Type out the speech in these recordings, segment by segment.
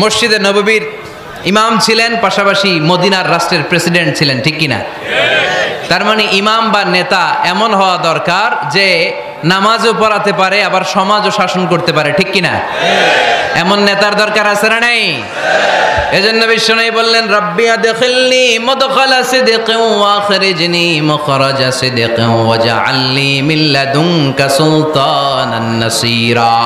মসজিদে নববীর ইমাম ছিলেন, পাশাপাশি মদিনার রাষ্ট্রের প্রেসিডেন্ট ছিলেন, ঠিক কিনা? তার মানে ইমাম বা নেতা এমন হওয়া দরকার যে নামাজও পড়াতে পারে, আবার সমাজও শাসন করতে পারে, ঠিক কিনা? এমন নেতার দরকার আছে না নাই? এজন্য বিশ্বনবী বললেন, রাব্বি আদখিলনি মুদখালা সিদকিন ওয়া আখরিজনি মুখরাজা সিদকিন ওয়াজআলনি মিন লাদুনকা সুলতানান নাসীরা।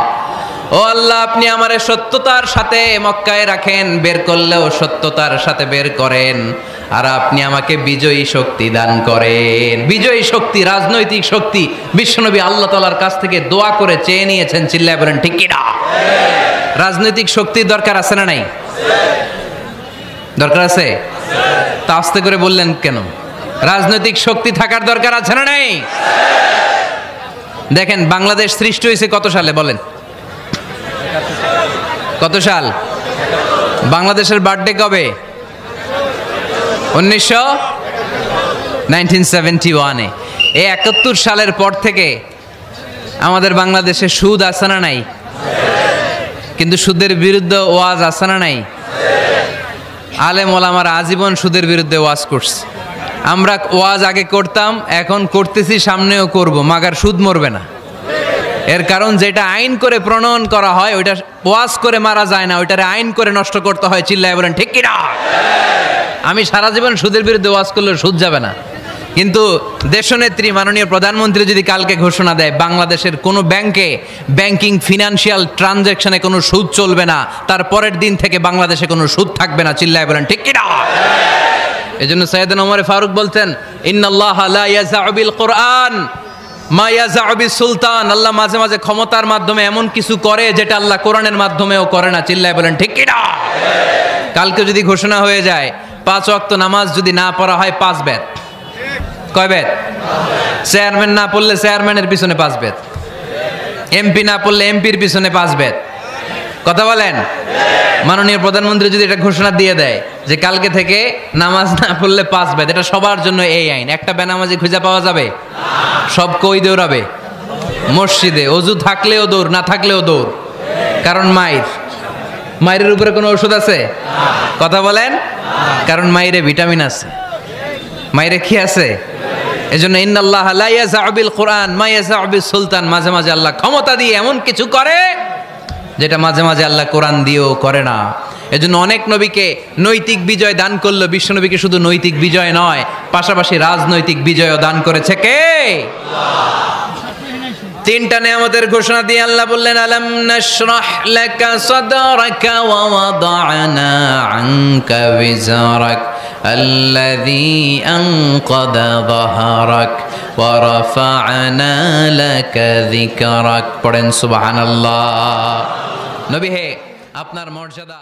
ও আল্লাহ, আপনি আমারে সত্যতার সাথে মক্কায় রাখেন, বের করলেও সত্যতার সাথে বের করেন, আর আপনি আমাকে বিজয়ী শক্তি দান করেন। বিজয়ী শক্তি, রাজনৈতিক শক্তি বিশ্বনবী আল্লাহ তাআলার কাছ থেকে দোয়া করে চেয়ে নিয়েছেন। চিল্লায় বলেন ঠিক কিনা? রাজনৈতিক শক্তির দরকার আছে না নাই? দরকার আছে? তা আস্তে করে বললেন কেন? রাজনৈতিক শক্তি থাকার দরকার আছে না নাই? দেখেন, বাংলাদেশ সৃষ্টি হয়েছে কত সালে বলেন? কত সাল? বাংলাদেশের বার্থডে কবে? 1971-এ। এই 71 সালের পর থেকে আমাদের বাংলাদেশে সুদ আছে না নাই? কিন্তু সুদের বিরুদ্ধে ওয়াজ আছে না নাই? আলেম ওলামারা আজীবন সুদের বিরুদ্ধে ওয়াজ করছে। আমরা ওয়াজ আগে করতাম, এখন করতেছি, সামনেও করব, মাগার সুদ মরবে না। এর কারণ যেটা আইন করে প্রণয়ন করা হয় ওইটা ওয়াজ করে মারা যায় না, ওইটারে আইন করে নষ্ট করতে হয়। চিল্লায় বলেন ঠিক কিনা? আমি সারা জীবন সুদের বিরুদ্ধে ওয়াজ করলে সুদ যাবে না, কিন্তু দেশনেত্রী মাননীয় প্রধানমন্ত্রী যদি কালকে ঘোষণা দেয় বাংলাদেশের কোনো ব্যাংকে ব্যাংকিং ফিনান্সিয়াল ট্রানজ্যাকশনে কোনো সুদ চলবে না, তার পরের দিন থেকে বাংলাদেশে কোনো সুদ থাকবে না। চিল্লায় বলেন ঠিক কিনা? এজন্য সাইয়েদনা ওমর ফারুক বলতেন, ইন্নাল্লাহা লা ইয়াযাউ বিল কুরআন মা ইয়াযাউ বিস সুলতান। আল্লাহ মাঝে মাঝে ক্ষমতার মাধ্যমে এমন কিছু করে যেটা আল্লাহ কোরআনের মাধ্যমেও করে না। চিল্লায় বলেন ঠিক কিনা? কালকে যদি ঘোষণা হয়ে যায় 5 ওয়াক্ত নামাজ যদি না পড়া হয় 5 বেত। কয় বেত? চেয়ারম্যান না পড়লে চেয়ারম্যানের পিছনে 5 বেত, এমপি না পড়লে এমপির পিছনে 5 বেত। কথা বলেন? মাননীয় প্রধানমন্ত্রী যদি এটা ঘোষণা দিয়ে দেয় যে কালকে থেকে নামাজ না পড়লে 5 বেত, এটা সবার জন্য এই আইন। একটা বেনামাজি খুঁজে পাওয়া যাবে? সব কই দৌড়াবে? মসজিদে। অজু থাকলেও দৌড়, না থাকলেও দৌড়। কারণ মায়ের উপরে কোনো ওষুধ আছে? কথা বলেন? কারণ মায়েরে ভিটামিন আছে, মায়েরে কি আছে? এজন্য ইন্নাল্লাহা লা ইয়াযাউ বিল কুরআন মা ইয়াযাউ বিস সুলতান। মাঝে মাঝে আল্লাহ ক্ষমতা দিয়ে এমন কিছু করে যেটা মাঝে মাঝে আল্লাহ কোরআন দিয়েও করে না। এজন্য অনেক নবীকে নৈতিক বিজয় দান করলো। বিশ্বনবীকে শুধু নৈতিক বিজয় নয়, পাশাপাশি রাজনৈতিক বিজয়ও দান করেছে কে? তিনটা নিয়ামতের ঘোষণা দিয়ে আল্লাহ বললেন, আলাম নাশরাহ লাকা সাদরাকা ওয়া ওয়াদা'না আনকা বিজরাক আল্লাযী আনকাযা যাহরাক ওয়া রাফা'না লাকা যিকরাক। পড়েন সুবহানাল্লাহ। নবী হে, আপনার মর্যাদা